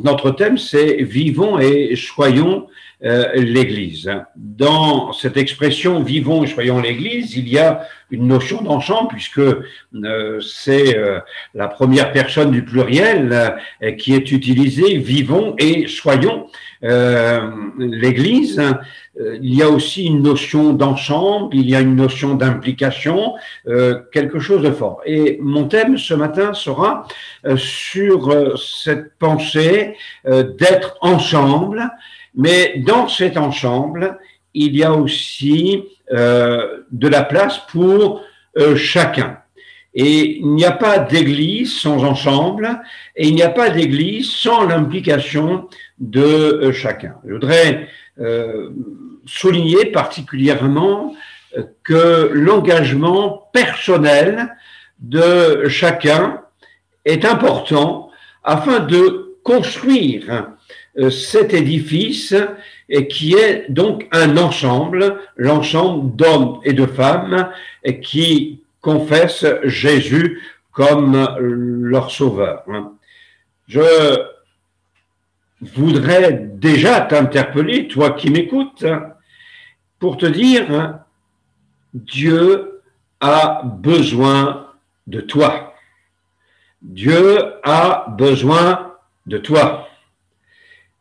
Donc notre thème, c'est « Vivons et soyons l'Église ». Dans cette expression « Vivons et soyons l'Église », il y a une notion d'ensemble, puisque c'est la première personne du pluriel qui est utilisée, « Vivons et soyons l'Église ». Il y a aussi une notion d'ensemble, il y a une notion d'implication, quelque chose de fort. Et mon thème ce matin sera sur cette pensée d'être ensemble, mais dans cet ensemble, il y a aussi de la place pour chacun. Et il n'y a pas d'église sans ensemble, et il n'y a pas d'église sans l'implication de chacun. Je voudrais souligner particulièrement que l'engagement personnel de chacun est important afin de construire cet édifice qui est donc un ensemble, l'ensemble d'hommes et de femmes qui confessent Jésus comme leur sauveur. Je voudrais déjà t'interpeller, toi qui m'écoutes, pour te dire, Dieu a besoin de toi. Dieu a besoin de toi.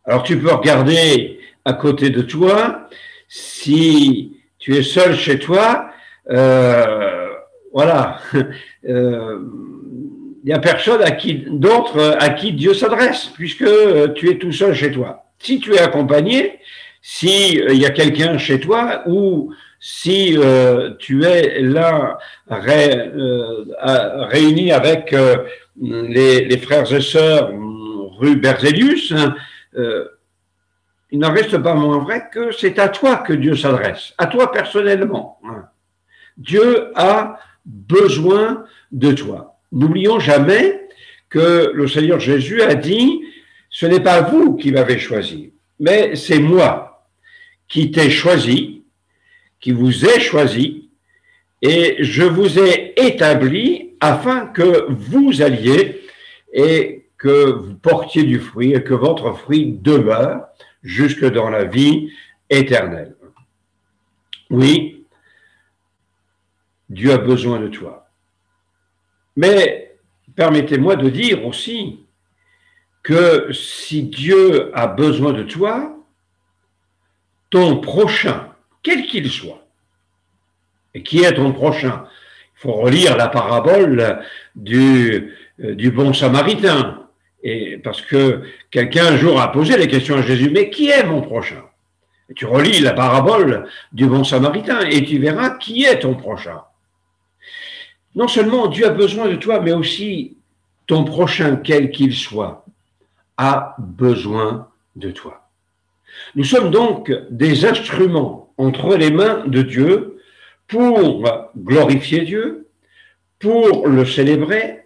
Alors tu peux regarder à côté de toi, si tu es seul chez toi, voilà, il n'y a personne d'autre à qui Dieu s'adresse, puisque tu es tout seul chez toi. Si tu es accompagné, si il y a quelqu'un chez toi, ou si tu es là réuni avec les frères et sœurs rue Berzelius, il n'en reste pas moins vrai que c'est à toi que Dieu s'adresse, à toi personnellement. Dieu a besoin de toi. N'oublions jamais que le Seigneur Jésus a dit « Ce n'est pas vous qui m'avez choisi, mais c'est moi qui t'ai choisi, qui vous ai choisi, et je vous ai établi afin que vous alliez et que vous portiez du fruit et que votre fruit demeure jusque dans la vie éternelle. » Oui, Dieu a besoin de toi. Mais permettez-moi de dire aussi que si Dieu a besoin de toi, ton prochain, quel qu'il soit, et qui est ton prochain, il faut relire la parabole du bon samaritain, et parce que quelqu'un un jour a posé la question à Jésus, mais qui est mon prochain? Et tu relis la parabole du bon samaritain et tu verras qui est ton prochain. Non seulement Dieu a besoin de toi, mais aussi ton prochain, quel qu'il soit, a besoin de toi. Nous sommes donc des instruments entre les mains de Dieu pour glorifier Dieu, pour le célébrer,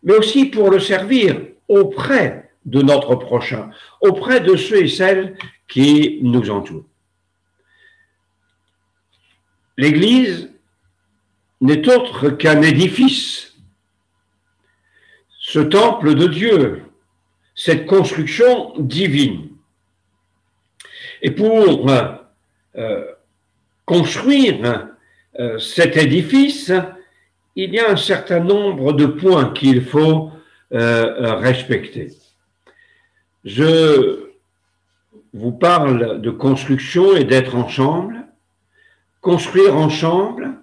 mais aussi pour le servir auprès de notre prochain, auprès de ceux et celles qui nous entourent. L'Église n'est autre qu'un édifice, ce temple de Dieu, cette construction divine. Et pour construire cet édifice, il y a un certain nombre de points qu'il faut respecter. Je vous parle de construction et d'être ensemble. Construire ensemble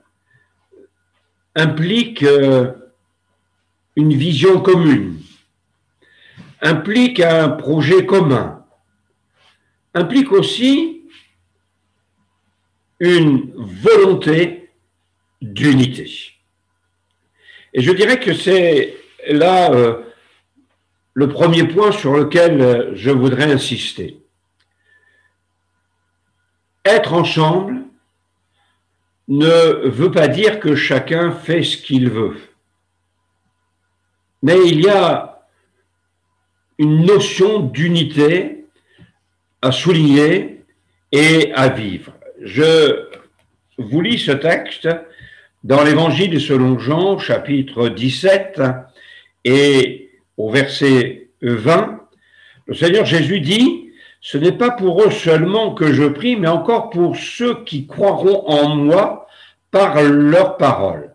implique une vision commune, implique un projet commun, implique aussi une volonté d'unité. Et je dirais que c'est là le premier point sur lequel je voudrais insister. Être ensemble ne veut pas dire que chacun fait ce qu'il veut. Mais il y a une notion d'unité à souligner et à vivre. Je vous lis ce texte dans l'Évangile selon Jean, chapitre 17, et au verset 20, Le Seigneur Jésus dit, ce n'est pas pour eux seulement que je prie, mais encore pour ceux qui croiront en moi par leur parole,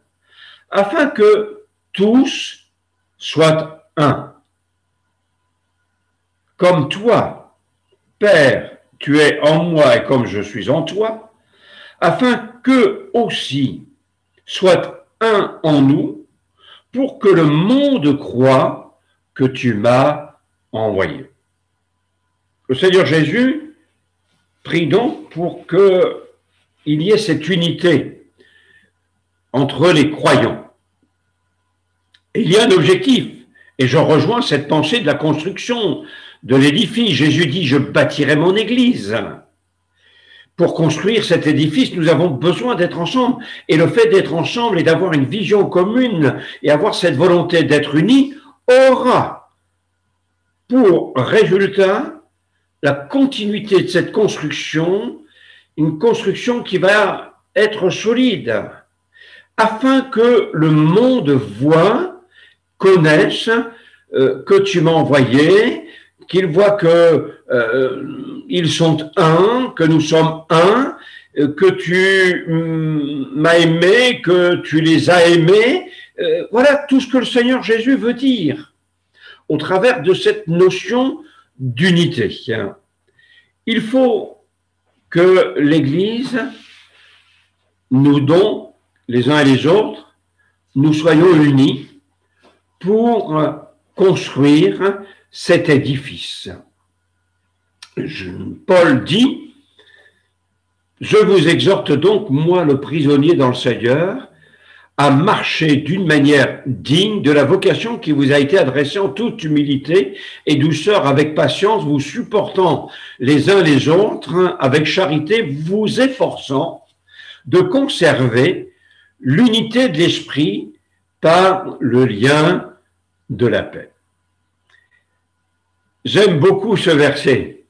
afin que tous soient un. Comme toi, Père, tu es en moi et comme je suis en toi, afin qu'eux aussi soient un en nous, pour que le monde croie que tu m'as envoyé. Le Seigneur Jésus prie donc pour qu'il y ait cette unité entre les croyants. Et il y a un objectif, et je rejoins cette pensée de la construction de l'édifice. Jésus dit, je bâtirai mon église. Pour construire cet édifice, nous avons besoin d'être ensemble. Et le fait d'être ensemble et d'avoir une vision commune et avoir cette volonté d'être unis aura pour résultat la continuité de cette construction, une construction qui va être solide, afin que le monde voit, connaisse que tu m'as envoyé, qu'ils voient que ils sont un, que nous sommes un, que tu m'as aimé, que tu les as aimés. Voilà tout ce que le Seigneur Jésus veut dire au travers de cette notion d'unité. Il faut que l'Église, nous dont les uns et les autres, nous soyons unis pour construire cet édifice. Paul dit, je vous exhorte donc, moi le prisonnier dans le Seigneur, à marcher d'une manière digne de la vocation qui vous a été adressée en toute humilité et douceur, avec patience, vous supportant les uns les autres, avec charité, vous efforçant de conserver l'unité de l'esprit par le lien de la paix. J'aime beaucoup ce verset,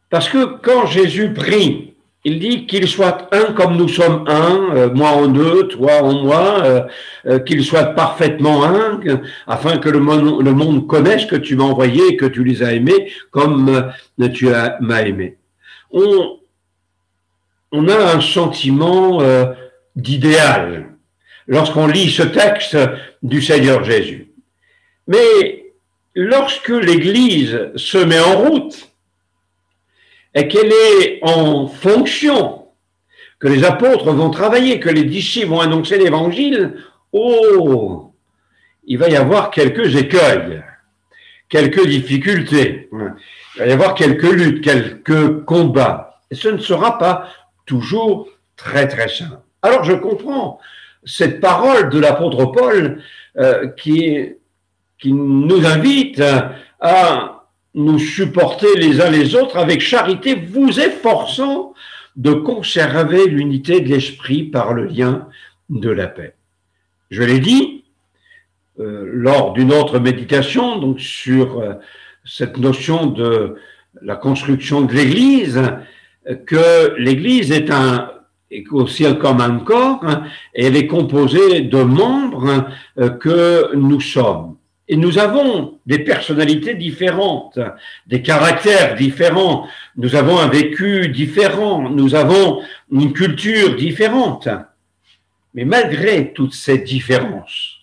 parce que quand Jésus prie, il dit qu'il soit un comme nous sommes un, moi en eux, toi en moi, qu'il soit parfaitement un, afin que le monde connaisse que tu m'as envoyé et que tu les as aimés comme tu m'as aimé. On a un sentiment d'idéal lorsqu'on lit ce texte du Seigneur Jésus. Mais lorsque l'Église se met en route, et qu'elle est en fonction, que les apôtres vont travailler, que les disciples vont annoncer l'Évangile, oh, il va y avoir quelques écueils, quelques difficultés, il va y avoir quelques luttes, quelques combats. Et ce ne sera pas toujours très très simple. Alors je comprends cette parole de l'apôtre Paul qui nous invite à nous supporter les uns les autres avec charité, vous efforçant de conserver l'unité de l'esprit par le lien de la paix. Je l'ai dit lors d'une autre méditation, donc sur cette notion de la construction de l'Église, que l'Église est aussi comme un corps, et elle est composée de membres que nous sommes. Et nous avons des personnalités différentes, des caractères différents, nous avons un vécu différent, nous avons une culture différente. Mais malgré toutes ces différences,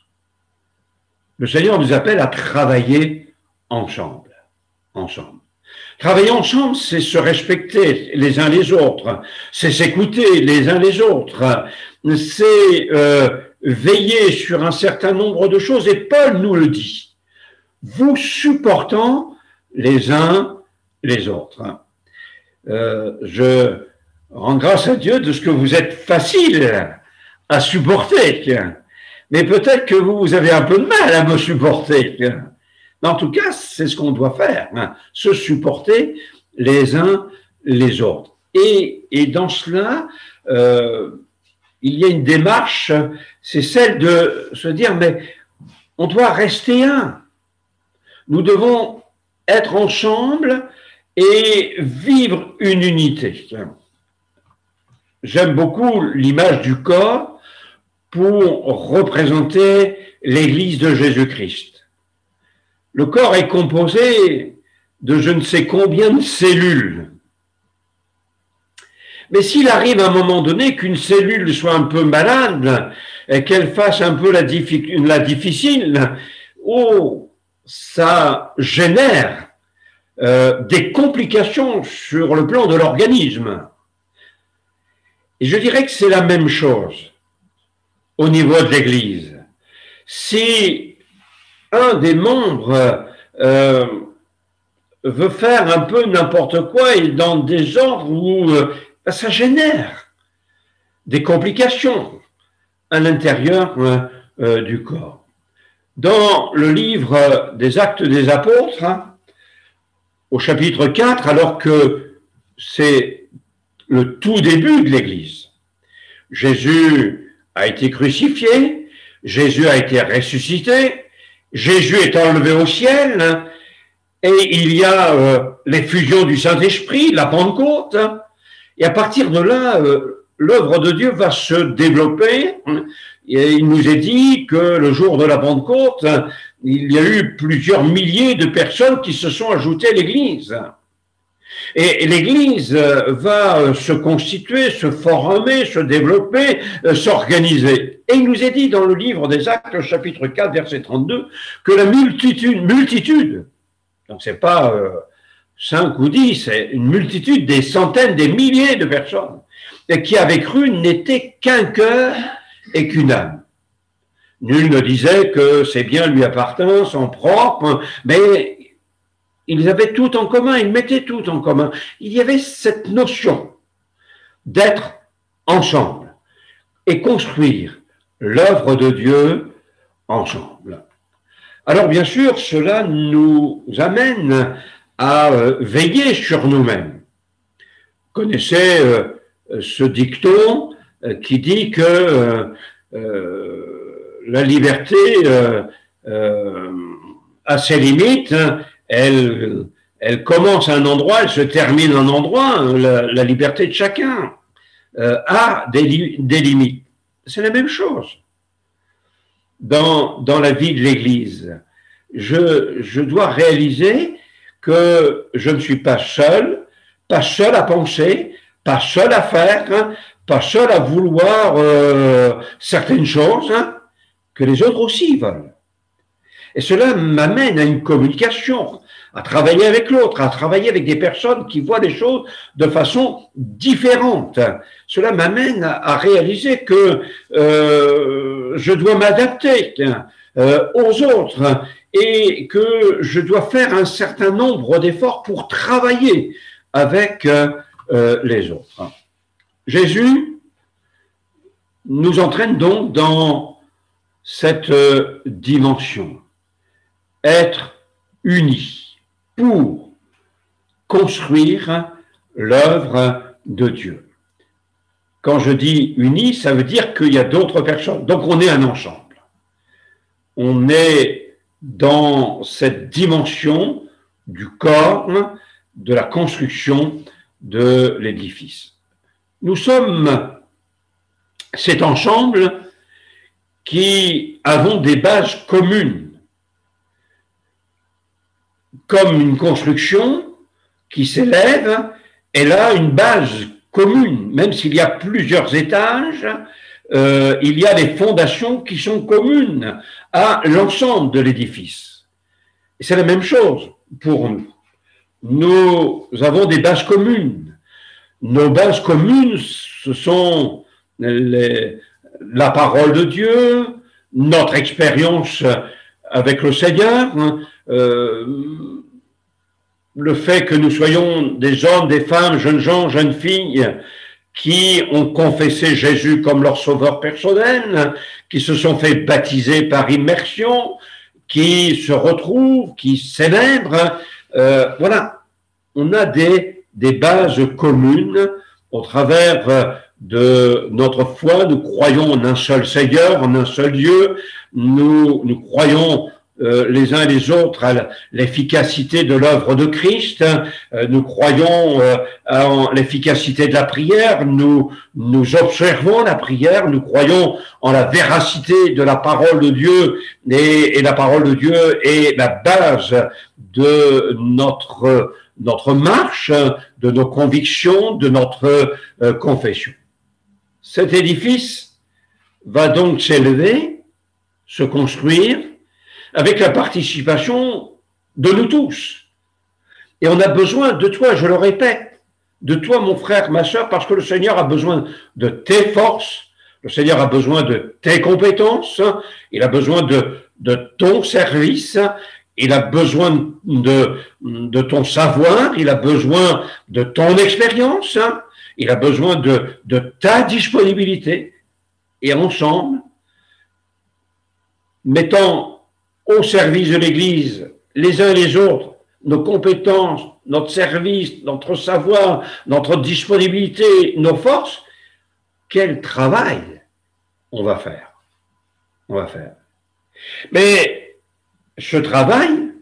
le Seigneur nous appelle à travailler ensemble. Travailler ensemble, c'est se respecter les uns les autres, c'est s'écouter les uns les autres, c'est veiller sur un certain nombre de choses. Et Paul nous le dit, vous supportant les uns les autres. Je rends grâce à Dieu de ce que vous êtes facile à supporter, mais peut-être que vous avez un peu de mal à me supporter. Mais en tout cas, c'est ce qu'on doit faire, se supporter les uns les autres. Et dans cela, il y a une démarche, c'est celle de se dire, mais on doit rester un. Nous devons être ensemble et vivre une unité. J'aime beaucoup l'image du corps pour représenter l'Église de Jésus-Christ. le corps est composé de je ne sais combien de cellules. Mais s'il arrive à un moment donné qu'une cellule soit un peu malade et qu'elle fasse un peu la difficile, oh, ça génère des complications sur le plan de l'organisme. Et je dirais que c'est la même chose au niveau de l'Église. Si un des membres veut faire un peu n'importe quoi et dans des ordres où ça génère des complications à l'intérieur du corps. Dans le livre des Actes des Apôtres, au chapitre 4, alors que c'est le tout début de l'Église, Jésus a été crucifié, Jésus a été ressuscité, Jésus est enlevé au ciel, et il y a l'effusion du Saint-Esprit, la Pentecôte, et à partir de là, l'œuvre de Dieu va se développer. Et il nous est dit que le jour de la Pentecôte, il y a eu plusieurs milliers de personnes qui se sont ajoutées à l'Église. Et l'Église va se constituer, se former, se développer, s'organiser. Et il nous est dit dans le livre des Actes, chapitre 4, verset 32, que la multitude, donc c'est pas 5 ou 10, c'est une multitude, des centaines, des milliers de personnes, et qui avaient cru n'était qu'un cœur et qu'une âme. Nul ne disait que ses biens lui appartiennent, sont propres, mais ils avaient tout en commun, ils mettaient tout en commun. Il y avait cette notion d'être ensemble et construire l'œuvre de Dieu ensemble. Alors bien sûr, cela nous amène à veiller sur nous-mêmes. Vous connaissez ce dicton qui dit que la liberté a ses limites, elle commence à un endroit, elle se termine à un endroit, la liberté de chacun a des limites. C'est la même chose dans la vie de l'Église. Je dois réaliser que je ne suis pas seul à penser, pas seul à faire, pas seul à vouloir certaines choses, que les autres aussi veulent. Et cela m'amène à une communication, à travailler avec l'autre, à travailler avec des personnes qui voient les choses de façon différente. Cela m'amène à réaliser que je dois m'adapter aux autres et que je dois faire un certain nombre d'efforts pour travailler avec les autres. Jésus nous entraîne donc dans cette dimension, être unis pour construire l'œuvre de Dieu. Quand je dis unis, ça veut dire qu'il y a d'autres personnes. Donc on est un ensemble. On est dans cette dimension du corps, de la construction de l'édifice. Nous sommes cet ensemble qui avons des bases communes, comme une construction qui s'élève, elle a une base commune, même s'il y a plusieurs étages, il y a des fondations qui sont communes à l'ensemble de l'édifice. Et c'est la même chose pour nous. Nous avons des bases communes. Nos bases communes, ce sont la parole de Dieu, notre expérience avec le Seigneur, le fait que nous soyons des hommes, des femmes, jeunes gens, jeunes filles, qui ont confessé Jésus comme leur sauveur personnel, qui se sont fait baptiser par immersion, qui se retrouvent, qui célèbrent. Voilà, on a des bases communes au travers de notre foi. Nous croyons en un seul Seigneur, en un seul Dieu. Nous croyons les uns et les autres à l'efficacité de l'œuvre de Christ, nous croyons en l'efficacité de la prière, nous observons la prière, nous croyons en la véracité de la parole de Dieu, et la parole de Dieu est la base de notre marche, de nos convictions, de notre confession. Cet édifice va donc s'élever, se construire, avec la participation de nous tous. Et on a besoin de toi, je le répète, de toi, mon frère, ma sœur, parce que le Seigneur a besoin de tes forces, le Seigneur a besoin de tes compétences, il a besoin de ton service, il a besoin de ton savoir, il a besoin de ton expérience, il a besoin de ta disponibilité. Et ensemble, mettant au service de l'Église, les uns et les autres, nos compétences, notre service, notre savoir, notre disponibilité, nos forces, quel travail on va faire. On va faire. Mais ce travail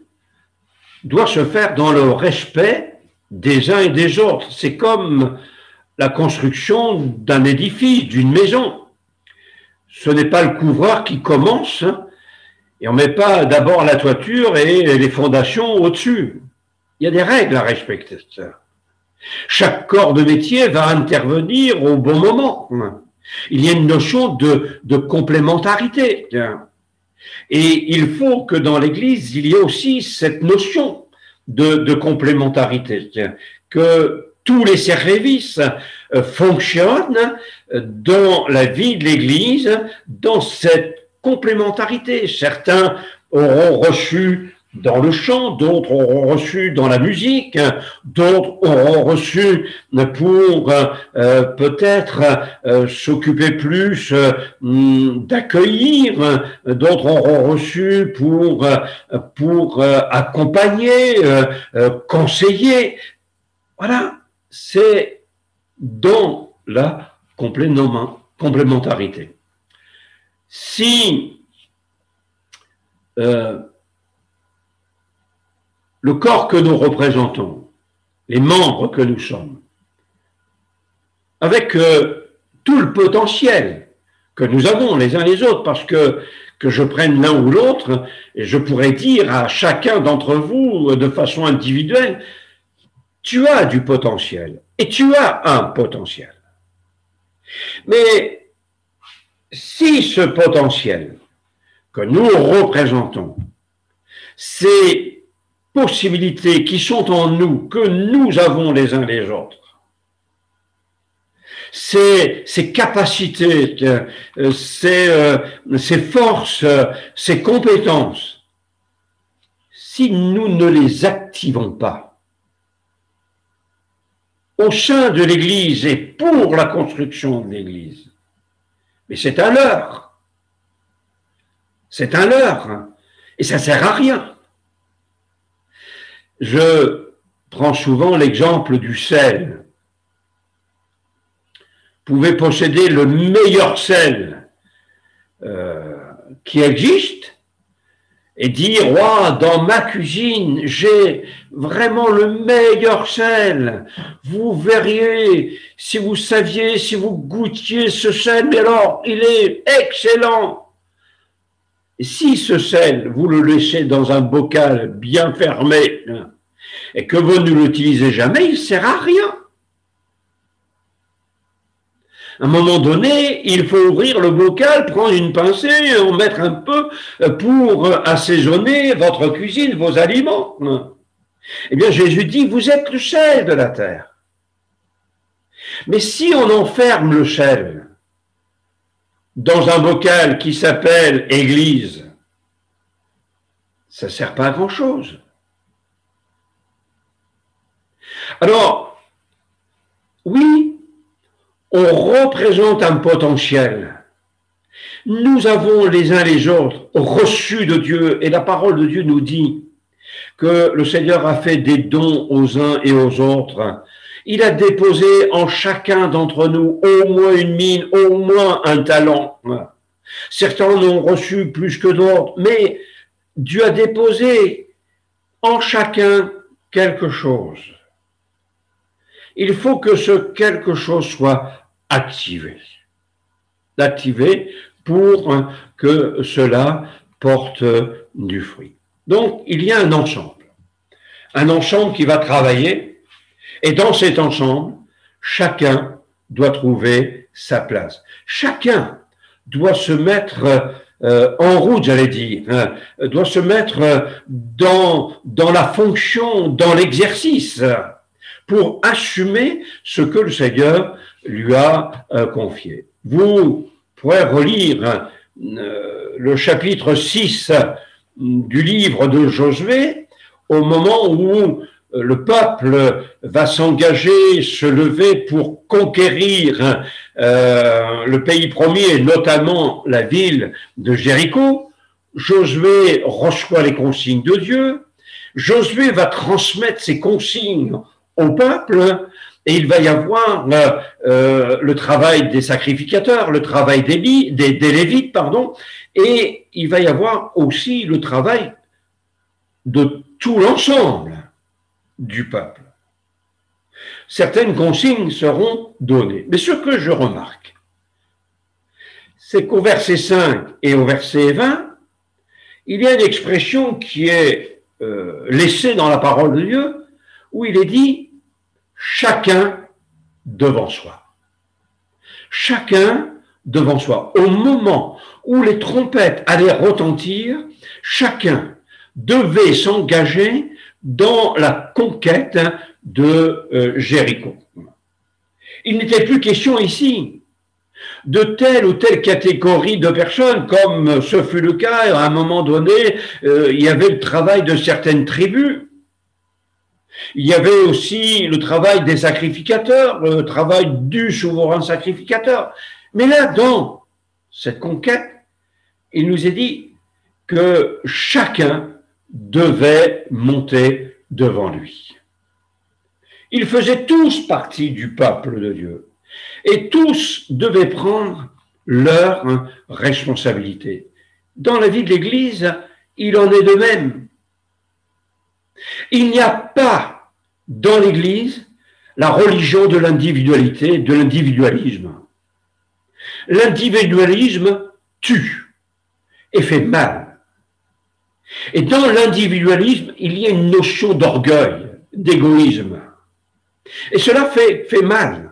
doit se faire dans le respect des uns et des autres. C'est comme la construction d'un édifice, d'une maison. Ce n'est pas le couvreur qui commence, et on ne met pas d'abord la toiture et les fondations au-dessus. Il y a des règles à respecter. Chaque corps de métier va intervenir au bon moment. Il y a une notion de complémentarité. Et il faut que dans l'Église, il y ait aussi cette notion de complémentarité, que tous les services fonctionnent dans la vie de l'Église, dans cette complémentarité. Certains auront reçu dans le chant, d'autres auront reçu dans la musique, d'autres auront reçu pour peut-être s'occuper plus d'accueillir, d'autres auront reçu pour accompagner, conseiller. Voilà, c'est dans la complémentarité. Si le corps que nous représentons, les membres que nous sommes, avec tout le potentiel que nous avons les uns les autres, parce que je prenne l'un ou l'autre, et je pourrais dire à chacun d'entre vous de façon individuelle, tu as du potentiel et tu as un potentiel. Mais si ce potentiel que nous représentons, ces possibilités qui sont en nous, que nous avons les uns les autres, ces capacités, ces forces, ces compétences, si nous ne les activons pas au sein de l'Église et pour la construction de l'Église, mais c'est un leurre. C'est un leurre. Et ça ne sert à rien. Je prends souvent l'exemple du sel. Vous pouvez posséder le meilleur sel qui existe et dire, wow, dans ma cuisine, j'ai vraiment le meilleur sel. Vous verriez, si vous saviez, si vous goûtiez ce sel, mais alors, il est excellent. Et si ce sel, vous le laissez dans un bocal bien fermé et que vous ne l'utilisez jamais, il ne sert à rien. À un moment donné, il faut ouvrir le bocal, prendre une pincée, en mettre un peu pour assaisonner votre cuisine, vos aliments. Eh bien, Jésus dit, vous êtes le sel de la terre. Mais si on enferme le sel dans un bocal qui s'appelle Église, ça ne sert pas à grand-chose. Alors, oui, on représente un potentiel. Nous avons les uns les autres reçu de Dieu, et la parole de Dieu nous dit que le Seigneur a fait des dons aux uns et aux autres. Il a déposé en chacun d'entre nous au moins une mine, au moins un talent. Certains en ont reçu plus que d'autres, mais Dieu a déposé en chacun quelque chose. Il faut que ce quelque chose soit activé. Activé pour que cela porte du fruit. Donc, il y a un ensemble qui va travailler, et dans cet ensemble, chacun doit trouver sa place. Chacun doit se mettre en route, j'allais dire, doit se mettre dans la fonction, dans l'exercice, pour assumer ce que le Seigneur lui a confié. Vous pourrez relire le chapitre 6 du livre de Josué, au moment où le peuple va s'engager, se lever pour conquérir le pays promis, et notamment la ville de Jéricho. Josué reçoit les consignes de Dieu. Josué va transmettre ces consignes au peuple, et il va y avoir le travail des sacrificateurs, le travail des Lévites, pardon, et il va y avoir aussi le travail de tout l'ensemble du peuple. Certaines consignes seront données. Mais ce que je remarque, c'est qu'au verset 5 et au verset 20, il y a une expression qui est laissée dans la parole de Dieu, où il est dit « chacun devant soi ». Chacun devant soi. Au moment où les trompettes allaient retentir, chacun devait s'engager dans la conquête de Jéricho. Il n'était plus question ici de telle ou telle catégorie de personnes, comme ce fut le cas à un moment donné, il y avait le travail de certaines tribus, il y avait aussi le travail des sacrificateurs, le travail du souverain sacrificateur. Mais là, dans cette conquête, il nous est dit que chacun devait monter devant lui. Ils faisaient tous partie du peuple de Dieu et tous devaient prendre leur responsabilité. Dans la vie de l'Église, il en est de même. Il n'y a pas dans l'Église la religion de l'individualité, de l'individualisme. L'individualisme tue et fait mal. Et dans l'individualisme, il y a une notion d'orgueil, d'égoïsme. Et cela fait mal.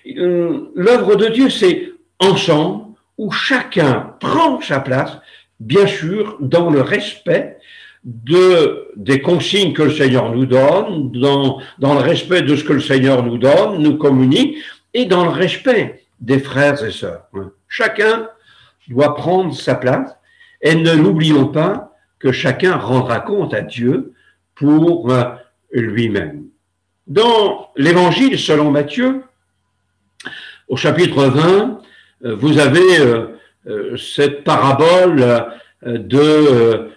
L'œuvre de Dieu, c'est ensemble, où chacun prend sa place, bien sûr, dans le respect des consignes que le Seigneur nous donne, dans le respect de ce que le Seigneur nous donne, nous communique, et dans le respect des frères et sœurs. Chacun doit prendre sa place, et ne l'oublions pas que chacun rendra compte à Dieu pour lui-même. Dans l'Évangile selon Matthieu, au chapitre 20, vous avez cette parabole de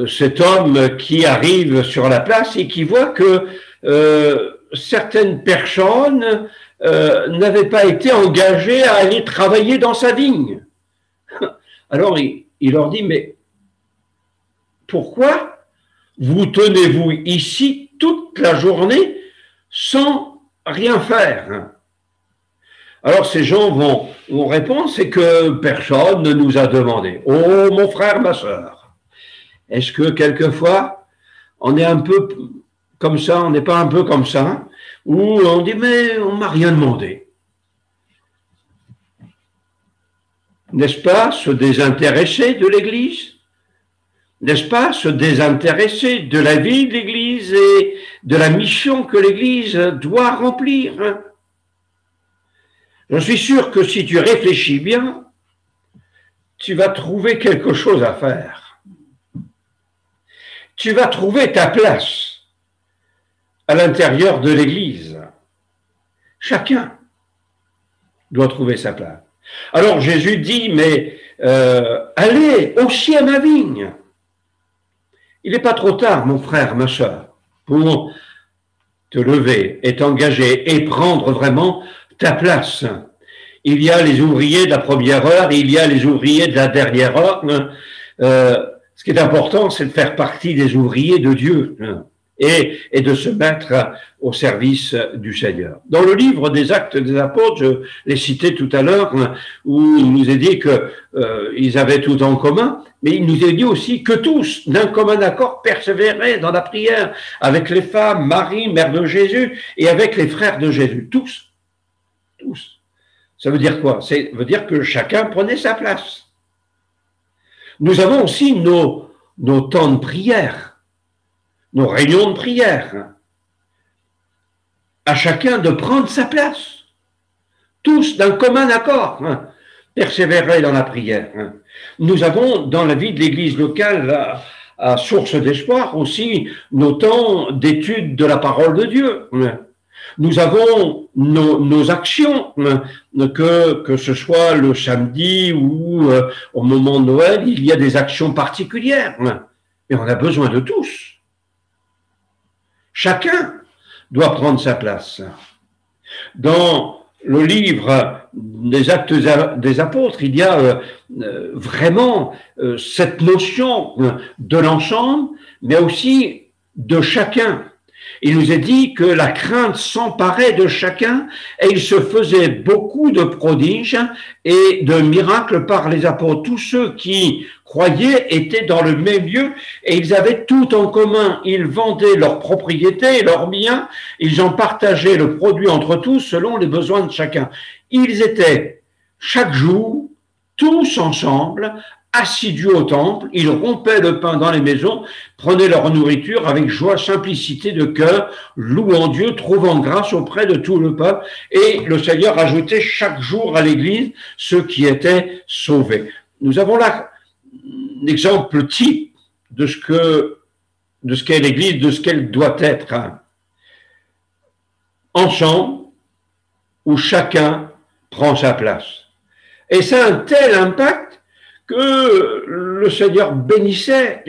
cet homme qui arrive sur la place et qui voit que certaines personnes n'avaient pas été engagées à aller travailler dans sa vigne. Alors il leur dit, mais pourquoi vous tenez-vous ici toute la journée sans rien faire? Alors ces gens vont répondre, c'est que personne ne nous a demandé. Oh mon frère, ma sœur, est-ce que quelquefois on est un peu comme ça, on n'est pas un peu comme ça, où on dit mais on m'a rien demandé? N'est-ce pas se désintéresser de l'Église? N'est-ce pas se désintéresser de la vie de l'Église et de la mission que l'Église doit remplir? Je suis sûr que si tu réfléchis bien, tu vas trouver quelque chose à faire. Tu vas trouver ta place à l'intérieur de l'Église. Chacun doit trouver sa place. Alors Jésus dit, mais allez aussi à ma vigne. Il n'est pas trop tard, mon frère, ma sœur, pour te lever et t'engager et prendre vraiment ta place. Il y a les ouvriers de la première heure, il y a les ouvriers de la dernière heure. Ce qui est important, c'est de faire partie des ouvriers de Dieu et de se mettre au service du Seigneur. Dans le livre des Actes des Apôtres, je l'ai cité tout à l'heure, où il nous est dit qu'ils avaient tout en commun, mais il nous est dit aussi que tous, d'un commun accord, persévéraient dans la prière avec les femmes, Marie, mère de Jésus, et avec les frères de Jésus. Tous. Tous. Ça veut dire quoi? Ça veut dire que chacun prenait sa place. Nous avons aussi nos temps de prière, nos réunions de prière. À chacun de prendre sa place. Tous d'un commun accord. Persévérer dans la prière. Nous avons dans la vie de l'Église locale à source d'espoir aussi nos temps d'étude de la parole de Dieu. Nous avons nos actions, que ce soit le samedi ou au moment de Noël, il y a des actions particulières. Mais on a besoin de tous. Chacun doit prendre sa place. Dans le livre des Actes des Apôtres, il y a vraiment cette notion de l'ensemble, mais aussi de chacun. Il nous est dit que la crainte s'emparait de chacun et il se faisait beaucoup de prodiges et de miracles par les apôtres. Tous ceux qui croyaient étaient dans le même lieu et ils avaient tout en commun. Ils vendaient leurs propriétés, leurs biens, ils en partageaient le produit entre tous selon les besoins de chacun. Ils étaient chaque jour tous ensemble, assidus au temple, ils rompaient le pain dans les maisons, prenaient leur nourriture avec joie, simplicité de cœur, louant Dieu, trouvant grâce auprès de tout le peuple, et le Seigneur ajoutait chaque jour à l'Église ceux qui étaient sauvés. Nous avons là l'exemple type de ce qu'est l'Église, de ce qu'elle doit être. Ensemble, où chacun prend sa place. Et ça a un tel impact que le Seigneur bénissait.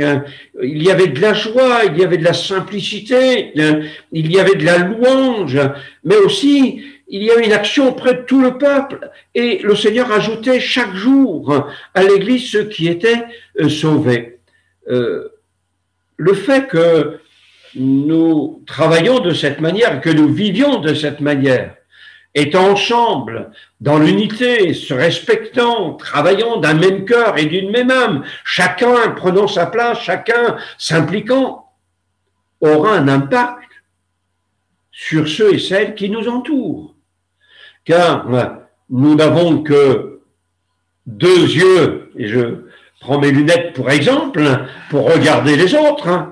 Il y avait de la joie, il y avait de la simplicité, il y avait de la louange, mais aussi il y avait une action auprès de tout le peuple. Et le Seigneur ajoutait chaque jour à l'Église ceux qui étaient sauvés. Le fait que nous travaillons de cette manière, que nous vivions de cette manière, étant ensemble, dans l'unité, se respectant, travaillant d'un même cœur et d'une même âme, chacun prenant sa place, chacun s'impliquant, aura un impact sur ceux et celles qui nous entourent. Car nous n'avons que deux yeux, et je prends mes lunettes pour exemple, pour regarder les autres,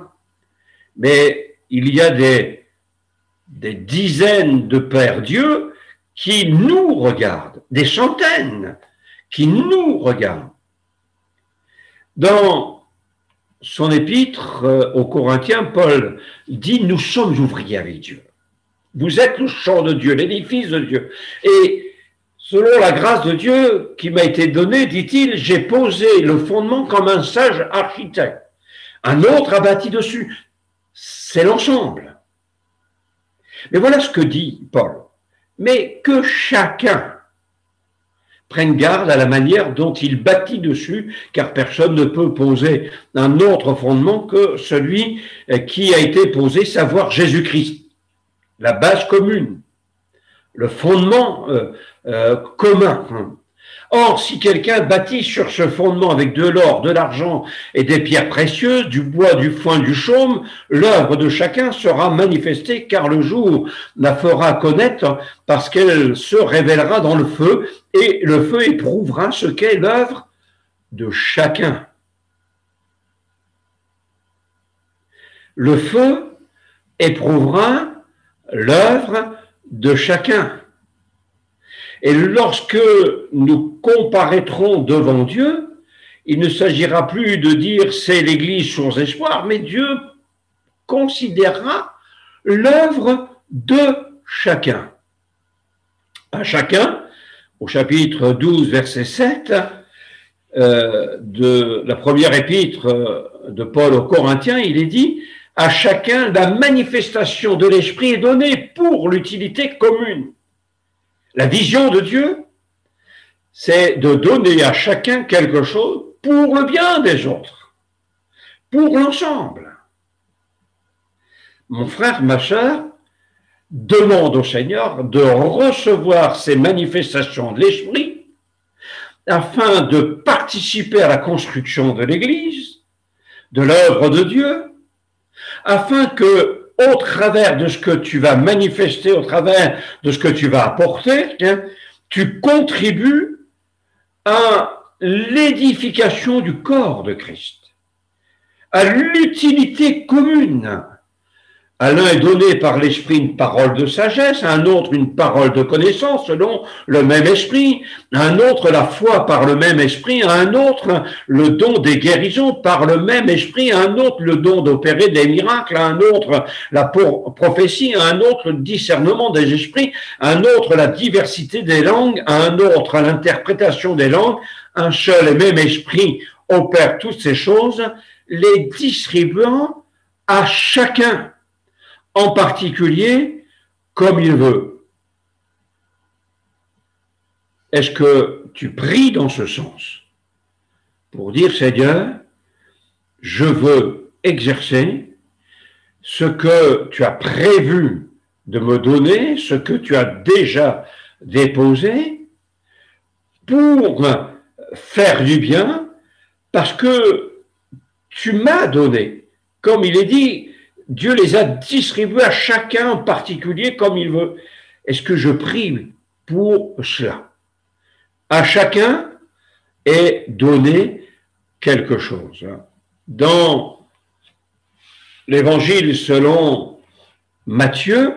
mais il y a des dizaines de Pères Dieu qui nous regardent, des centaines qui nous regardent. Dans son épître aux Corinthiens, Paul dit « Nous sommes ouvriers avec Dieu. Vous êtes le champ de Dieu, l'édifice de Dieu. Et selon la grâce de Dieu qui m'a été donnée, dit-il, j'ai posé le fondement comme un sage architecte. Un autre a bâti dessus. C'est l'ensemble. » Mais voilà ce que dit Paul. Mais que chacun prenne garde à la manière dont il bâtit dessus, car personne ne peut poser un autre fondement que celui qui a été posé, savoir Jésus-Christ, la base commune, le fondement commun. Or, si quelqu'un bâtit sur ce fondement avec de l'or, de l'argent et des pierres précieuses, du bois, du foin, du chaume, l'œuvre de chacun sera manifestée, car le jour la fera connaître, parce qu'elle se révélera dans le feu, et le feu éprouvera ce qu'est l'œuvre de chacun. Le feu éprouvera l'œuvre de chacun. Et lorsque nous comparaîtrons devant Dieu, il ne s'agira plus de dire c'est l'Église sans espoir, mais Dieu considérera l'œuvre de chacun. À chacun, au chapitre 12, verset 7 de la première épître de Paul aux Corinthiens, il est dit « À chacun, la manifestation de l'Esprit est donnée pour l'utilité commune. » La vision de Dieu, c'est de donner à chacun quelque chose pour le bien des autres. pour l'ensemble. Mon frère, ma sœur, demande au Seigneur de recevoir ces manifestations de l'Esprit afin de participer à la construction de l'Église, de l'œuvre de Dieu, afin que, au travers de ce que tu vas manifester, au travers de ce que tu vas apporter, tu contribues à l'édification du corps de Christ, à l'utilité commune. À l'un est donné par l'Esprit une parole de sagesse, à un autre une parole de connaissance selon le même Esprit, à un autre la foi par le même Esprit, à un autre le don des guérisons par le même Esprit, à un autre le don d'opérer des miracles, à un autre la prophétie, à un autre le discernement des esprits, à un autre la diversité des langues, à un autre l'interprétation des langues. Un seul et même Esprit opère toutes ces choses, les distribuant à chacun en particulier comme il veut. Est-ce que tu pries dans ce sens pour dire, Seigneur, je veux exercer ce que tu as prévu de me donner, ce que tu as déjà déposé pour faire du bien, parce que tu m'as donné, comme il est dit, Dieu les a distribués à chacun en particulier comme il veut. Est-ce que je prie pour cela? À chacun est donné quelque chose. Dans l'évangile selon Matthieu,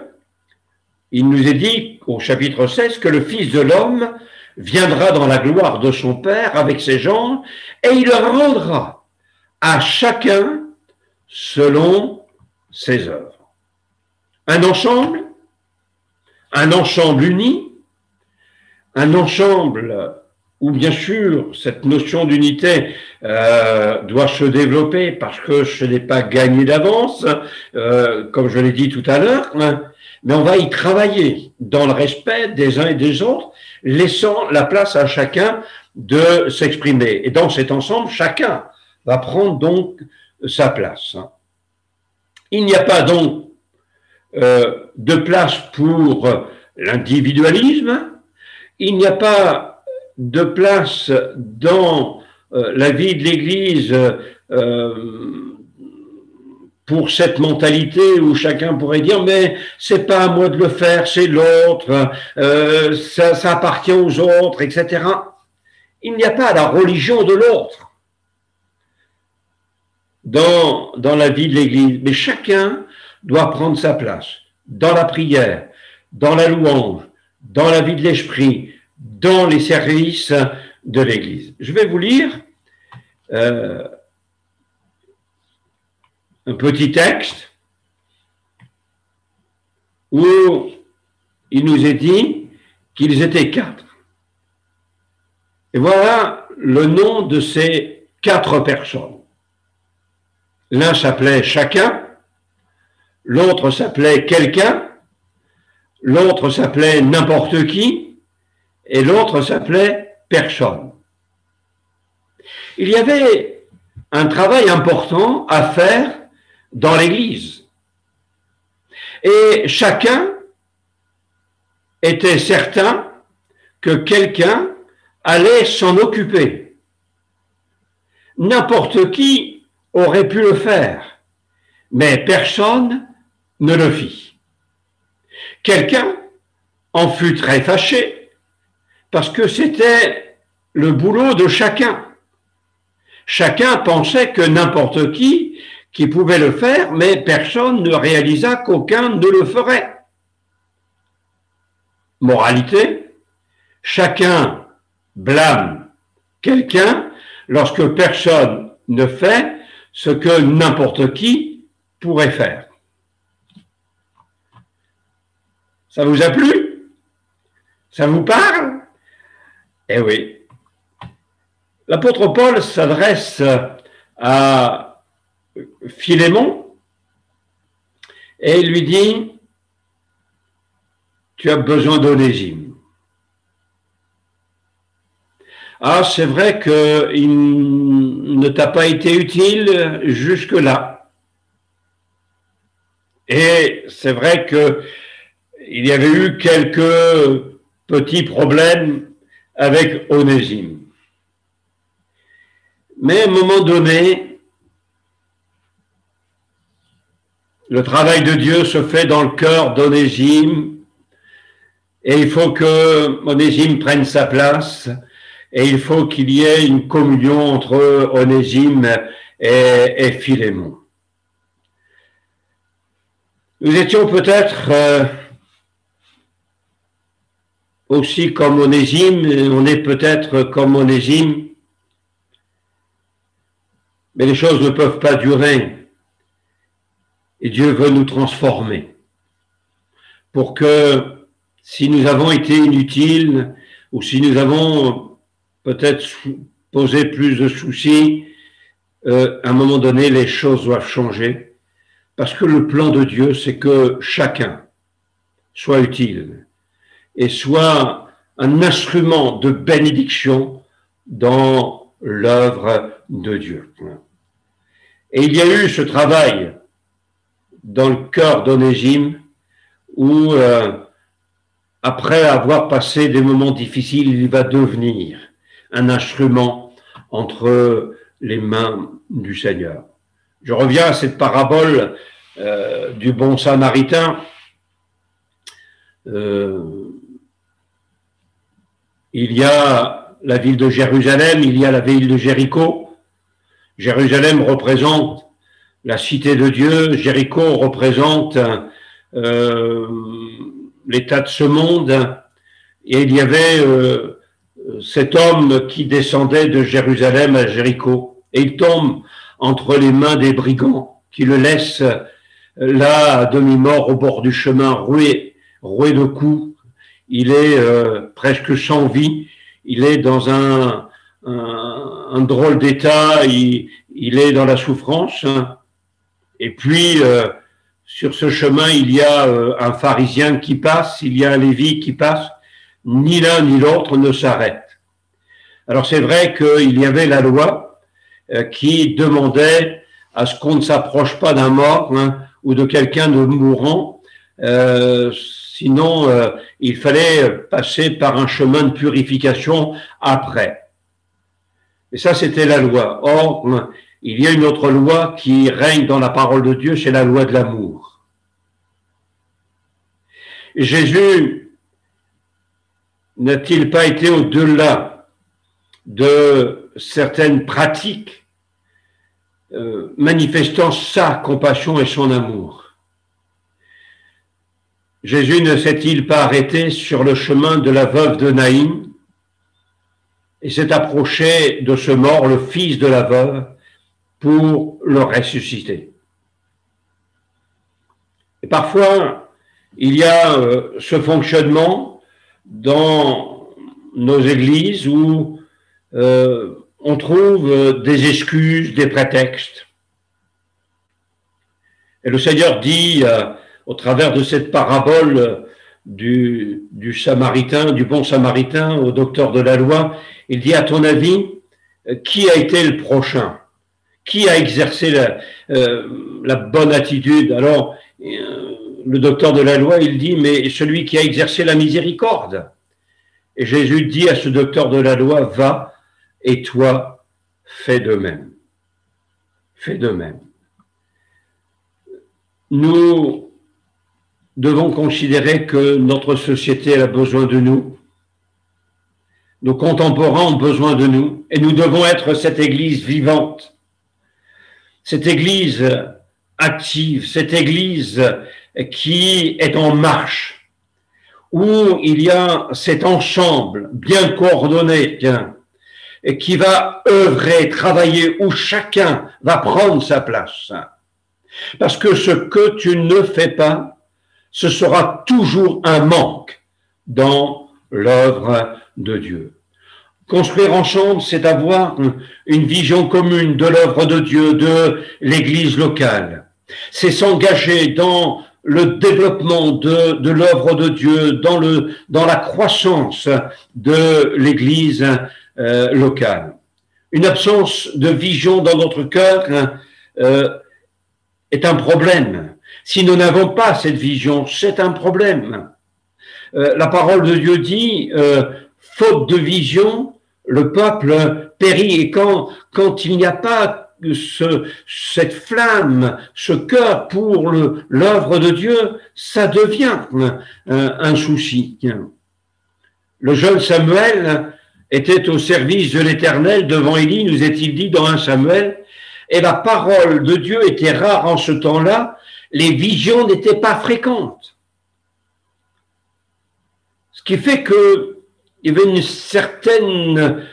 il nous est dit au chapitre 16 que le Fils de l'homme viendra dans la gloire de son Père avec ses gens et il leur rendra à chacun selon ses œuvres. Un ensemble uni, un ensemble où bien sûr cette notion d'unité doit se développer parce que ce n'est pas gagné d'avance, comme je l'ai dit tout à l'heure, mais on va y travailler dans le respect des uns et des autres, laissant la place à chacun de s'exprimer. Et dans cet ensemble, chacun va prendre donc sa place. Il n'y a pas donc de place pour l'individualisme, il n'y a pas de place dans la vie de l'Église pour cette mentalité où chacun pourrait dire mais c'est pas à moi de le faire, c'est l'autre, ça appartient aux autres, etc. Il n'y a pas la religion de l'autre dans la vie de l'Église, mais chacun doit prendre sa place dans la prière, dans la louange, dans la vie de l'esprit, dans les services de l'Église. Je vais vous lire un petit texte où il nous est dit qu'ils étaient 4. Et voilà le nom de ces 4 personnes. L'un s'appelait chacun, l'autre s'appelait quelqu'un, l'autre s'appelait n'importe qui, et l'autre s'appelait personne. Il y avait un travail important à faire dans l'Église. Et chacun était certain que quelqu'un allait s'en occuper. N'importe qui aurait pu le faire, mais personne ne le fit. Quelqu'un en fut très fâché parce que c'était le boulot de chacun. Chacun pensait que n'importe qui pouvait le faire, mais personne ne réalisa qu'aucun ne le ferait. Moralité, chacun blâme quelqu'un lorsque personne ne fait ce que n'importe qui pourrait faire. Ça vous a plu? Ça vous parle? Eh oui. L'apôtre Paul s'adresse à Philémon et il lui dit « Tu as besoin d'Onésime. » Ah, c'est vrai qu'il ne t'a pas été utile jusque-là. Et c'est vrai qu'il y avait eu quelques petits problèmes avec Onésime. Mais à un moment donné, le travail de Dieu se fait dans le cœur d'Onésime et il faut que Onésime prenne sa place et il faut qu'il y ait une communion entre Onésime et Philémon. Nous étions peut-être aussi comme Onésime, on est peut-être comme Onésime, mais les choses ne peuvent pas durer. Et Dieu veut nous transformer pour que si nous avons été inutiles ou si nous avons peut-être posé plus de soucis, à un moment donné, les choses doivent changer. Parce que le plan de Dieu, c'est que chacun soit utile et soit un instrument de bénédiction dans l'œuvre de Dieu. Et il y a eu ce travail dans le cœur d'Onésime où, après avoir passé des moments difficiles, il va devenir un instrument entre les mains du Seigneur. Je reviens à cette parabole du bon samaritain. Il y a la ville de Jérusalem, il y a la ville de Jéricho. Jérusalem représente la cité de Dieu, Jéricho représente l'état de ce monde, et il y avait cet homme qui descendait de Jérusalem à Jéricho, et il tombe entre les mains des brigands qui le laissent là à demi-mort au bord du chemin, roué de coups. Il est presque sans vie, il est dans un drôle d'état, il est dans la souffrance. Et puis, sur ce chemin, il y a un pharisien qui passe, il y a un lévite qui passe, ni l'un ni l'autre ne s'arrête. Alors c'est vrai qu'il y avait la loi qui demandait à ce qu'on ne s'approche pas d'un mort ou de quelqu'un de mourant, sinon il fallait passer par un chemin de purification après. Et ça, c'était la loi. Or, il y a une autre loi qui règne dans la parole de Dieu, c'est la loi de l'amour. Jésus n'a-t-il pas été au-delà de certaines pratiques manifestant sa compassion et son amour? Jésus ne s'est-il pas arrêté sur le chemin de la veuve de Naïm et s'est approché de ce mort, le fils de la veuve, pour le ressusciter? Et parfois, il y a ce fonctionnement dans nos églises où on trouve des excuses, des prétextes. Et le Seigneur dit, au travers de cette parabole du Samaritain, du bon Samaritain au docteur de la loi, il dit, à ton avis, qui a été le prochain? Qui a exercé la bonne attitude? Alors, le docteur de la loi, il dit, mais celui qui a exercé la miséricorde. Et Jésus dit à ce docteur de la loi, va, et toi, fais de même. Fais de même. Nous devons considérer que notre société a besoin de nous. Nos contemporains ont besoin de nous. Et nous devons être cette Église vivante. Cette Église active, cette Église qui est en marche, où il y a cet ensemble bien coordonné, et qui va œuvrer, travailler, où chacun va prendre sa place. Parce que ce que tu ne fais pas, ce sera toujours un manque dans l'œuvre de Dieu. Construire ensemble, c'est avoir une vision commune de l'œuvre de Dieu, de l'Église locale. C'est s'engager dans le développement de l'œuvre de Dieu, dans la croissance de l'Église locale. Une absence de vision dans notre cœur est un problème. Si nous n'avons pas cette vision, c'est un problème. La parole de Dieu dit, faute de vision, le peuple périt. Et quand il n'y a pas cette flamme, ce cœur pour l'œuvre de Dieu, ça devient un souci. Le jeune Samuel était au service de l'Éternel devant Élie, nous est-il dit dans 1 Samuel, et la parole de Dieu était rare en ce temps-là, les visions n'étaient pas fréquentes. Ce qui fait qu'il y avait une certaine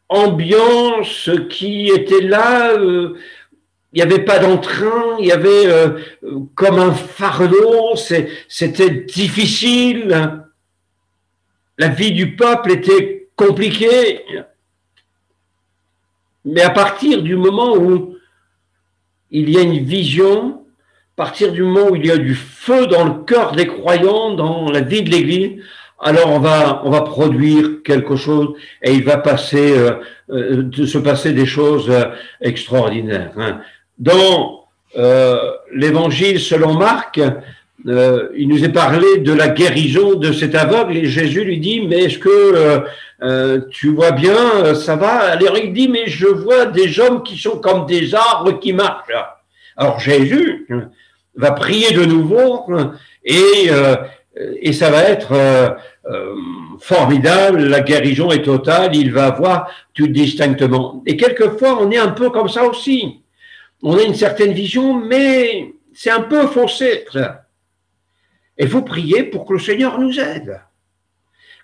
ambiance qui était là, il n'y avait pas d'entrain, il y avait comme un fardeau, c'était difficile, la vie du peuple était compliquée. Mais à partir du moment où il y a une vision, à partir du moment où il y a du feu dans le cœur des croyants, dans la vie de l'Église, alors on va produire quelque chose et il va se passer des choses extraordinaires. Dans l'Évangile selon Marc, il nous est parlé de la guérison de cet aveugle et Jésus lui dit, mais est-ce que tu vois bien, ça va? Alors il dit, mais je vois des hommes qui sont comme des arbres qui marchent. Alors Jésus va prier de nouveau et ça va être formidable, la guérison est totale, il va voir tout distinctement. Et quelquefois, on est un peu comme ça aussi. On a une certaine vision, mais c'est un peu faussé. Il faut prier pour que le Seigneur nous aide.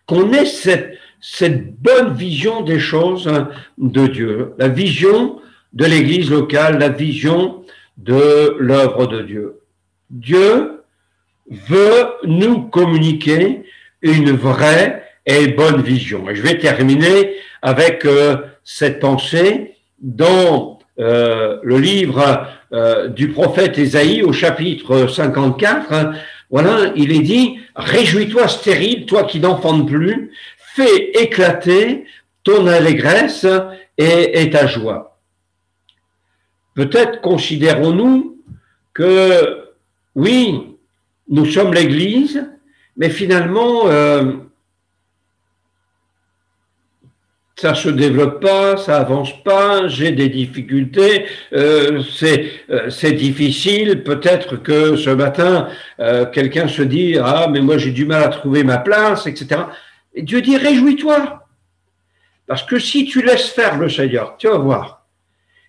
Qu'on ait cette bonne vision des choses de Dieu, la vision de l'Église locale, la vision de l'œuvre de Dieu. Dieu veut nous communiquer une vraie et bonne vision. Et je vais terminer avec cette pensée dans le livre du prophète Ésaïe au chapitre 54. Voilà, il est dit, réjouis-toi stérile, toi qui n'enfantes plus, fais éclater ton allégresse et ta joie. Peut-être considérons-nous que, oui, nous sommes l'Église, mais finalement, ça se développe pas, ça avance pas, j'ai des difficultés, c'est difficile. Peut-être que ce matin, quelqu'un se dit, ah, mais moi j'ai du mal à trouver ma place, etc. Et Dieu dit, réjouis-toi. Parce que si tu laisses faire le Seigneur, tu vas voir,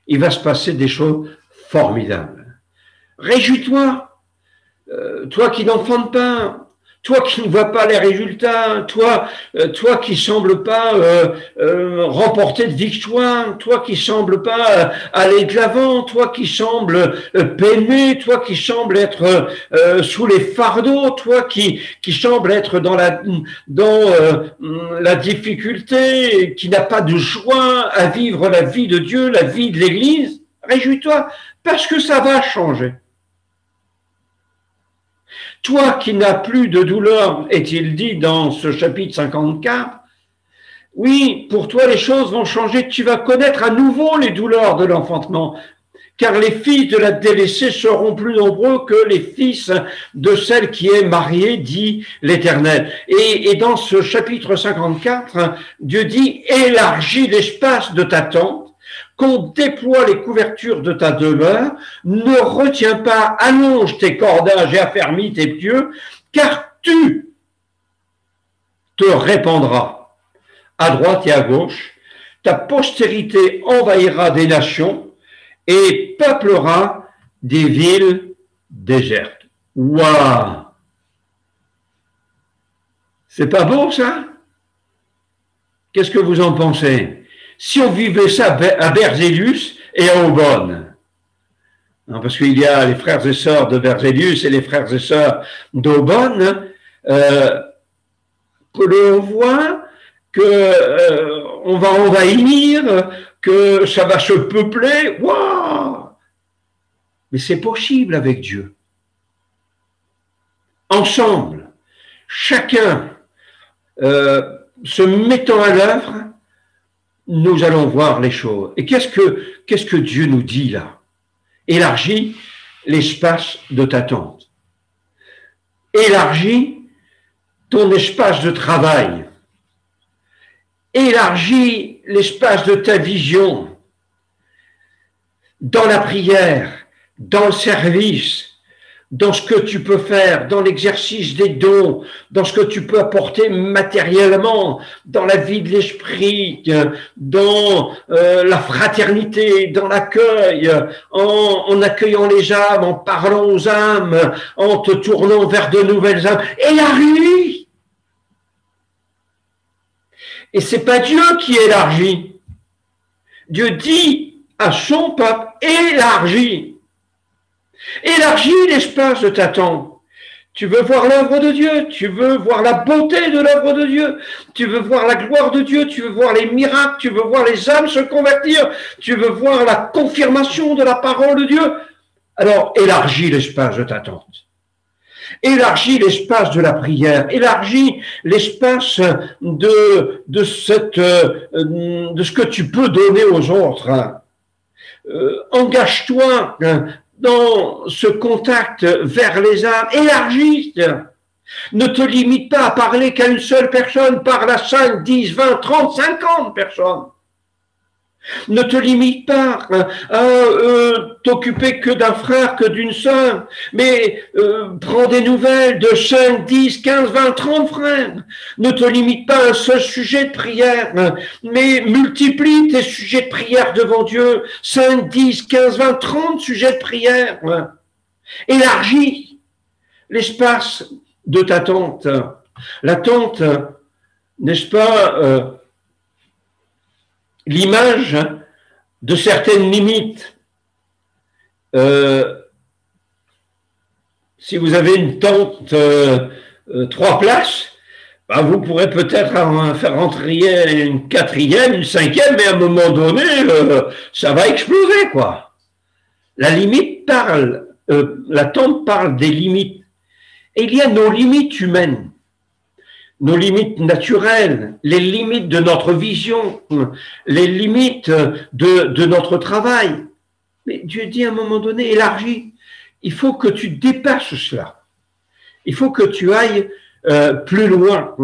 il va se passer des choses formidables. Réjouis-toi. Toi qui n'enfantes pas, toi qui ne vois pas les résultats, toi qui semble pas remporter de victoire, toi qui semble pas aller de l'avant, toi qui semble peiner, toi qui semble être sous les fardeaux, toi qui semble être dans la difficulté, qui n'a pas de joie à vivre la vie de Dieu, la vie de l'Église, réjouis-toi parce que ça va changer. Toi qui n'as plus de douleur, est-il dit dans ce chapitre 54, oui, pour toi les choses vont changer, tu vas connaître à nouveau les douleurs de l'enfantement, car les fils de la délaissée seront plus nombreux que les fils de celle qui est mariée, dit l'Éternel. Et dans ce chapitre 54, Dieu dit, élargis l'espace de ta tente, qu'on déploie les couvertures de ta demeure, ne retiens pas, allonge tes cordages et affermis tes pieux, car tu te répandras à droite et à gauche, ta postérité envahira des nations et peuplera des villes désertes. Waouh! C'est pas beau ça? Qu'est-ce que vous en pensez? Si on vivait ça à Berzelius et à Aubonne, parce qu'il y a les frères et sœurs de Berzelius et les frères et sœurs d'Aubonne, que l'on voit qu'on va envahir, que ça va se peupler, waouh! Mais c'est possible avec Dieu. Ensemble, chacun se mettant à l'œuvre, nous allons voir les choses. Et qu'est-ce que Dieu nous dit là? Élargis l'espace de ta tente. Élargis ton espace de travail. Élargis l'espace de ta vision. Dans la prière, dans le service, dans ce que tu peux faire, dans l'exercice des dons, dans ce que tu peux apporter matériellement, dans la vie de l'esprit, dans la fraternité, dans l'accueil, en accueillant les âmes, en parlant aux âmes, en te tournant vers de nouvelles âmes. Élargis! Et c'est pas Dieu qui élargit. Dieu dit à son peuple, élargis. Élargis l'espace de ta tente. Tu veux voir l'œuvre de Dieu, tu veux voir la beauté de l'œuvre de Dieu, tu veux voir la gloire de Dieu, tu veux voir les miracles, tu veux voir les âmes se convertir, tu veux voir la confirmation de la parole de Dieu. Alors élargis l'espace de ta tente. Élargis l'espace de la prière, élargis l'espace de ce que tu peux donner aux autres. Engage-toi dans ce contact vers les âmes, élargis. Ne te limite pas à parler qu'à une seule personne, parle à 5, 10, 20, 30, 50 personnes. Ne te limite pas à t'occuper que d'un frère, que d'une sœur, mais prends des nouvelles de 5, 10, 15, 20, 30 frères. Ne te limite pas à un seul sujet de prière, mais multiplie tes sujets de prière devant Dieu. 5, 10, 15, 20, 30 sujets de prière. Élargis l'espace de ta tente. La tente, n'est-ce pas, l'image de certaines limites. Si vous avez une tente 3 places, ben vous pourrez peut-être faire rentrer une 4e, une 5e, mais à un moment donné, ça va exploser, quoi. La limite parle, la tente parle des limites. Et il y a nos limites humaines, nos limites naturelles, les limites de notre vision, les limites de notre travail. Mais Dieu dit à un moment donné, élargis. Il faut que tu dépasses cela. Il faut que tu ailles plus loin.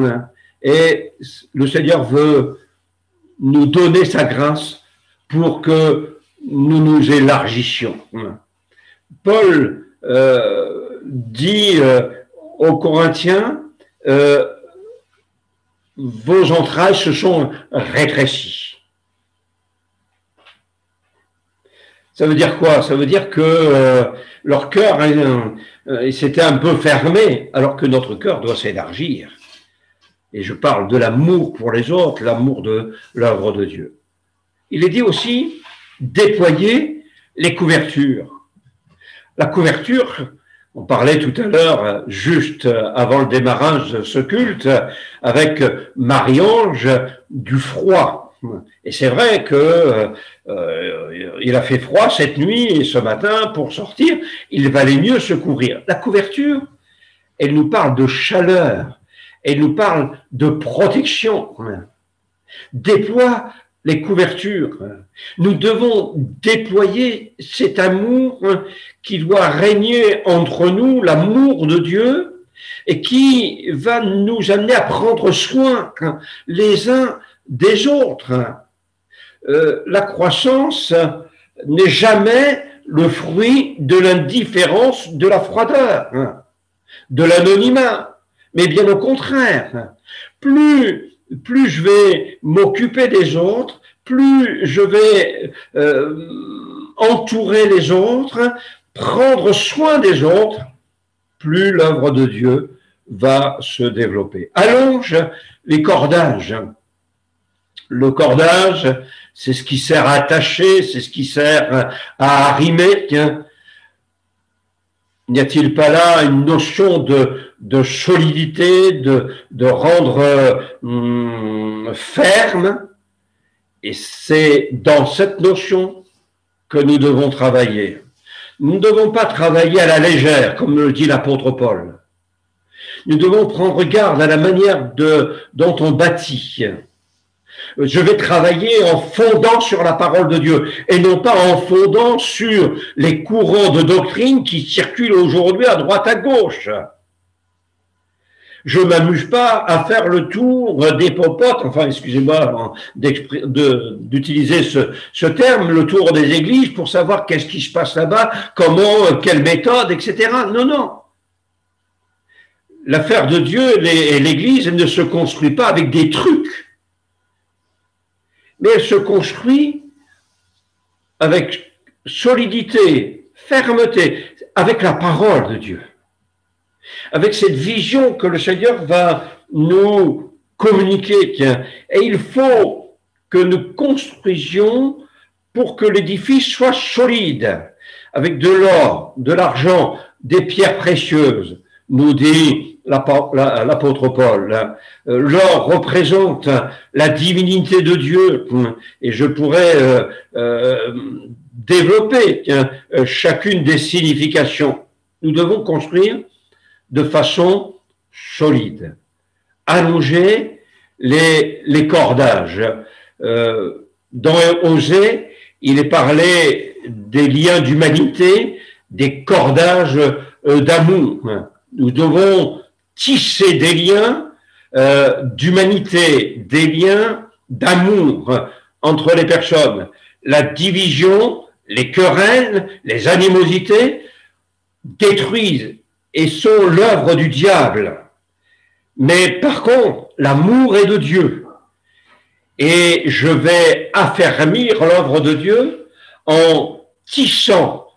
Et le Seigneur veut nous donner sa grâce pour que nous nous élargissions. Paul dit aux Corinthiens, vos entrailles se sont rétrécies. Ça veut dire quoi? Ça veut dire que leur cœur s'était un peu fermé, alors que notre cœur doit s'élargir. Et je parle de l'amour pour les autres, l'amour de l'œuvre de Dieu. Il est dit aussi, déployer les couvertures. La couverture, on parlait tout à l'heure, juste avant le démarrage de ce culte, avec Marie-Ange, du froid. Et c'est vrai que il a fait froid cette nuit et ce matin, pour sortir, il valait mieux se couvrir. La couverture, elle nous parle de chaleur, elle nous parle de protection. Déploie les couvertures. Nous devons déployer cet amour qui doit régner entre nous, l'amour de Dieu, et qui va nous amener à prendre soin les uns des autres. La croissance n'est jamais le fruit de l'indifférence, de la froideur, de l'anonymat, mais bien au contraire. Plus je vais m'occuper des autres, plus je vais entourer les autres, prendre soin des autres, plus l'œuvre de Dieu va se développer. Allonge les cordages. Le cordage, c'est ce qui sert à attacher, c'est ce qui sert à arrimer. N'y a-t-il pas là une notion de solidité, de rendre ferme? Et c'est dans cette notion que nous devons travailler. Nous ne devons pas travailler à la légère, comme le dit l'apôtre Paul. Nous devons prendre garde à la manière dont on bâtit. Je vais travailler en fondant sur la parole de Dieu et non pas en fondant sur les courants de doctrine qui circulent aujourd'hui à droite à gauche. Je ne m'amuse pas à faire le tour des popotes, enfin, excusez-moi d'utiliser ce terme, le tour des églises pour savoir qu'est-ce qui se passe là-bas, comment, quelle méthode, etc. Non, non. L'affaire de Dieu et l'Église ne se construit pas avec des trucs, mais elle se construit avec solidité, fermeté, avec la parole de Dieu, avec cette vision que le Seigneur va nous communiquer. Et il faut que nous construisions pour que l'édifice soit solide, avec de l'or, de l'argent, des pierres précieuses, nous dit l'apôtre Paul. L'or représente la divinité de Dieu, et je pourrais développer chacune des significations. Nous devons construire de façon solide, allonger les cordages. Dans Osée, il est parlé des liens d'humanité, des cordages d'amour. Nous devons tisser des liens d'humanité, des liens d'amour entre les personnes. La division, les querelles, les animosités détruisent et sont l'œuvre du diable. Mais par contre, l'amour est de Dieu. Et je vais affermir l'œuvre de Dieu en tissant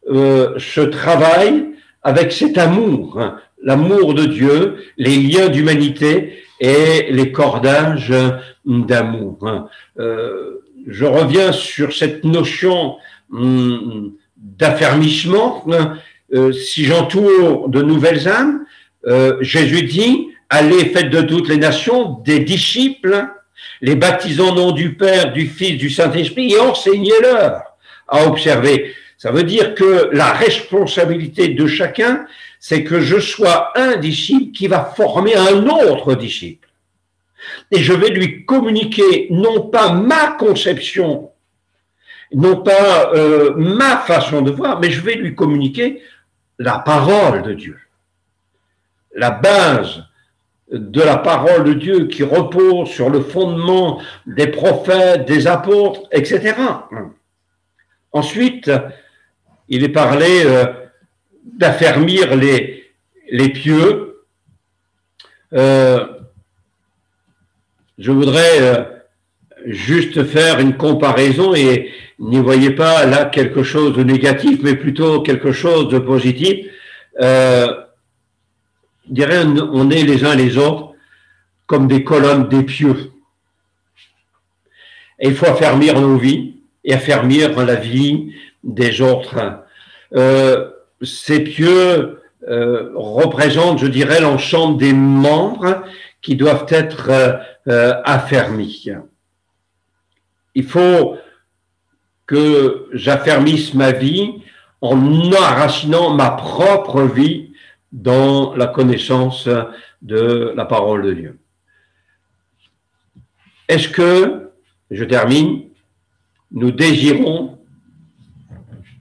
ce travail avec cet amour, hein, l'amour de Dieu, les liens d'humanité et les cordages d'amour. Hein. Je reviens sur cette notion d'affermissement. Hein. Si j'entoure de nouvelles âmes, Jésus dit, allez, faites de toutes les nations des disciples, les baptisant au nom du Père, du Fils, du Saint-Esprit, et enseignez-leur à observer. Ça veut dire que la responsabilité de chacun, c'est que je sois un disciple qui va former un autre disciple. Et je vais lui communiquer non pas ma conception, non pas ma façon de voir, mais je vais lui communiquer la parole de Dieu. La base de la parole de Dieu qui repose sur le fondement des prophètes, des apôtres, etc. Ensuite, il est parlé d'affermir les pieux. Je voudrais juste faire une comparaison et n'y voyez pas là quelque chose de négatif, mais plutôt quelque chose de positif. Je dirais, on est les uns les autres comme des colonnes des pieux. Et il faut affermir nos vies et affermir la vie des autres. Ces pieux représentent, je dirais, l'ensemble des membres qui doivent être affermis. Il faut que j'affermisse ma vie en enracinant ma propre vie dans la connaissance de la parole de Dieu. Est-ce que, je termine, nous désirons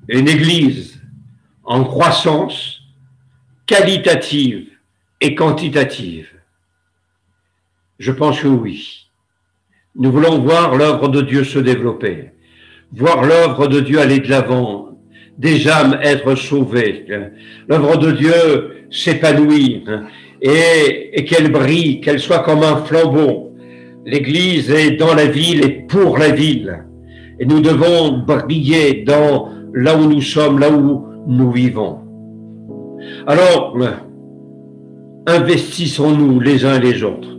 une Église en croissance qualitative et quantitative? Je pense que oui. Nous voulons voir l'œuvre de Dieu se développer, voir l'œuvre de Dieu aller de l'avant, des âmes être sauvées, l'œuvre de Dieu s'épanouir et qu'elle brille, qu'elle soit comme un flambeau. L'Église est dans la ville et pour la ville. Et nous devons briller là où nous sommes, là où nous vivons. Alors, investissons-nous les uns les autres.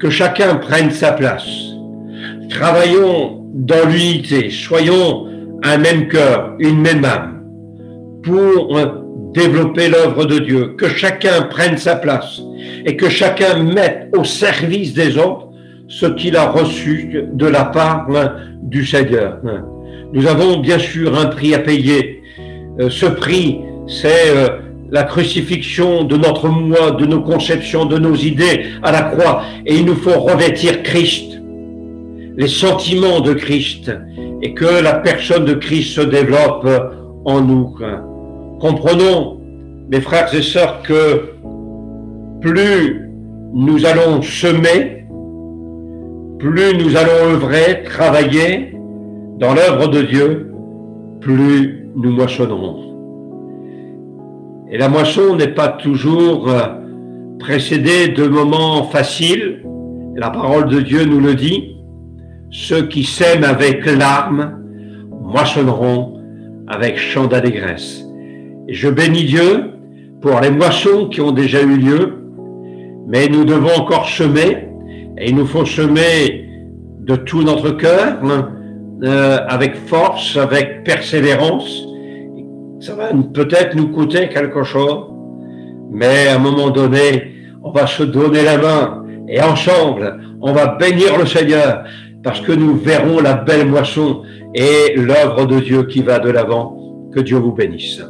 Que chacun prenne sa place. Travaillons dans l'unité. Soyons un même cœur, une même âme pour développer l'œuvre de Dieu. Que chacun prenne sa place et que chacun mette au service des autres ce qu'il a reçu de la part du Seigneur. Nous avons bien sûr un prix à payer. Ce prix, c'est la crucifixion de notre moi, de nos conceptions, de nos idées à la croix. Et il nous faut revêtir Christ. les sentiments de Christ et que la personne de Christ se développe en nous. Comprenons, mes frères et sœurs, que plus nous allons semer, plus nous allons œuvrer, travailler dans l'œuvre de Dieu, plus nous moissonnerons. Et la moisson n'est pas toujours précédée de moments faciles. La parole de Dieu nous le dit. Ceux qui sèment avec larmes moissonneront avec chant d'allégresse. Et je bénis Dieu pour les moissons qui ont déjà eu lieu, mais nous devons encore semer, et il nous faut semer de tout notre cœur, avec force, avec persévérance. Ça va peut-être nous coûter quelque chose, mais à un moment donné, on va se donner la main, et ensemble, on va bénir le Seigneur, parce que nous verrons la belle moisson et l'œuvre de Dieu qui va de l'avant. Que Dieu vous bénisse.